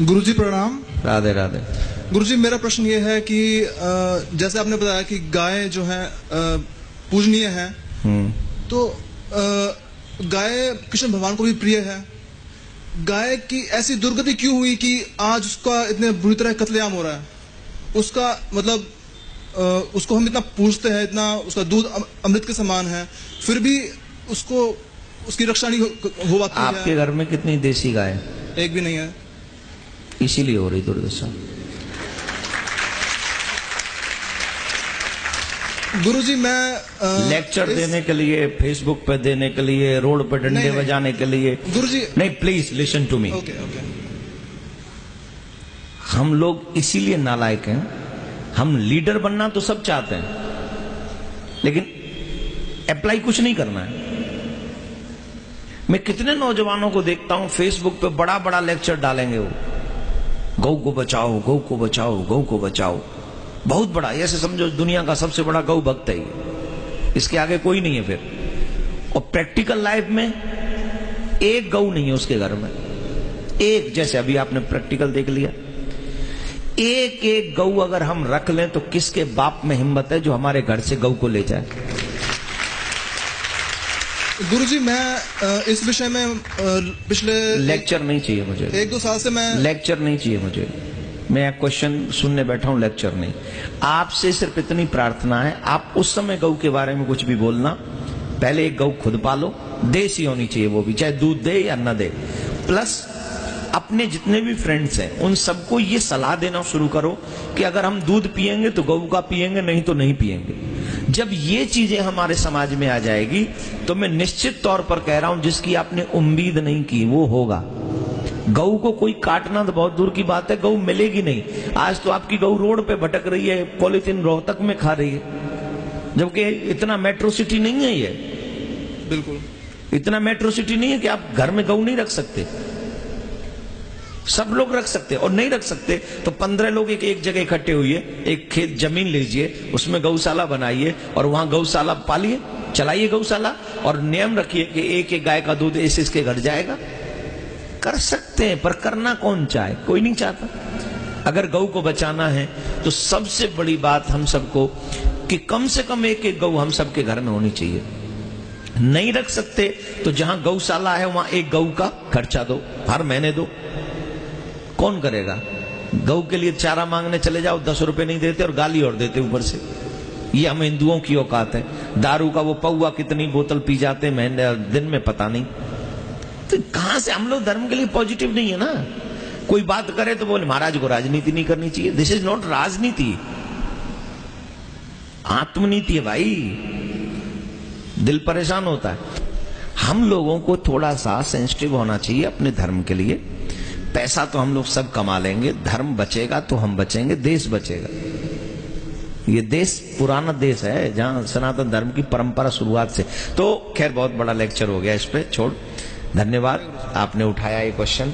गुरुजी प्रणाम। राधे राधे। गुरुजी मेरा प्रश्न ये है कि जैसे आपने बताया कि गाय जो है पूजनीय है, तो गाय कृष्ण भगवान को भी प्रिय है। गाय की ऐसी दुर्गति क्यों हुई कि आज उसका इतने बुरी तरह कत्लेआम हो रहा है? उसका मतलब उसको हम इतना पूजते हैं, इतना उसका दूध अमृत के समान है, फिर भी उसको उसकी रक्षा नहीं हो पाती है। आपके घर में कितनी देसी गाय? एक भी नहीं है। इसीलिए हो रही दुर्दशा। गुरुजी मैं लेक्चर देने के लिए, फेसबुक पे देने के लिए, रोड पे डंडे बजाने के लिए गुरुजी नहीं, please listen to me. Okay. हम लोग इसीलिए नालायक हैं। हम लीडर बनना तो सब चाहते हैं, लेकिन अप्लाई कुछ नहीं करना है। मैं कितने नौजवानों को देखता हूं फेसबुक पे बड़ा बड़ा लेक्चर डालेंगे, वो गौ को बचाओ, गौ को बचाओ, गौ को बचाओ, बहुत बड़ा, ऐसे समझो दुनिया का सबसे बड़ा गौ भक्त है ये, इसके आगे कोई नहीं है फिर। और प्रैक्टिकल लाइफ में एक गौ नहीं है उसके घर में, एक, जैसे अभी आपने प्रैक्टिकल देख लिया, एक एक गौ अगर हम रख लें तो किसके बाप में हिम्मत है जो हमारे घर से गौ को ले जाए? गुरुजी मैं इस विषय में पिछले लेक्चर नहीं चाहिए मुझे, 1-2 साल से मैं लेक्चर नहीं चाहिए मुझे। मैं क्वेश्चन सुनने बैठा हूं, लेक्चर नहीं। आपसे सिर्फ इतनी प्रार्थना है, आप उस समय गौ के बारे में कुछ भी बोलना, पहले एक गौ खुद पालो, देसी होनी चाहिए वो भी, चाहे दूध दे या न दे। प्लस अपने जितने भी फ्रेंड्स हैं उन सबको ये सलाह देना शुरू करो कि अगर हम दूध पिएंगे तो गौ का पिएंगे, नहीं तो नहीं पिएंगे। जब ये चीजें हमारे समाज में आ जाएगी तो मैं निश्चित तौर पर कह रहा हूं, जिसकी आपने उम्मीद नहीं की वो होगा। गऊ को कोई काटना तो बहुत दूर की बात है, गऊ मिलेगी नहीं। आज तो आपकी गऊ रोड पे भटक रही है, पॉलिथीन रोहतक में खा रही है, जबकि इतना मेट्रो सिटी नहीं है ये। बिल्कुल इतना मेट्रो सिटी नहीं है कि आप घर में गऊ नहीं रख सकते। सब लोग रख सकते, और नहीं रख सकते तो 15 लोग एक जगह इकट्ठे हुए, एक खेत जमीन लीजिए, उसमें गौशाला बनाइए और वहां गौशाला पालिए, चलाइए गौशाला, और नियम रखिए कि एक एक गाय का दूध इसके घर जाएगा। कर सकते हैं, पर करना कौन चाहे? कोई नहीं चाहता। अगर गौ को बचाना है तो सबसे बड़ी बात हम सबको कि कम से कम एक एक गौ हम सबके घर में होनी चाहिए। नहीं रख सकते तो जहां गौशाला है वहां एक गौ का खर्चा दो, हर महीने दो। कौन करेगा? गौ के लिए चारा मांगने चले जाओ, 10 रुपए नहीं देते और गाली और देते ऊपर से। ये हम हिंदुओं की औकात है। दारू का वो पौवा कितनी बोतल पी जाते महीने दिन में पता नहीं। तो कहां से? हम लोग धर्म के लिए पॉजिटिव नहीं है ना। कोई बात करे तो बोले महाराज को राजनीति नहीं करनी चाहिए। दिस इज नॉट राजनीति, आत्मनीति है भाई। दिल परेशान होता है। हम लोगों को थोड़ा सा सेंसिटिव होना चाहिए अपने धर्म के लिए। पैसा तो हम लोग सब कमा लेंगे, धर्म बचेगा तो हम बचेंगे, देश बचेगा। ये देश पुराना देश है जहां सनातन धर्म की परंपरा शुरुआत से। तो खैर बहुत बड़ा लेक्चर हो गया, इस पे छोड़। धन्यवाद, आपने उठाया ये क्वेश्चन।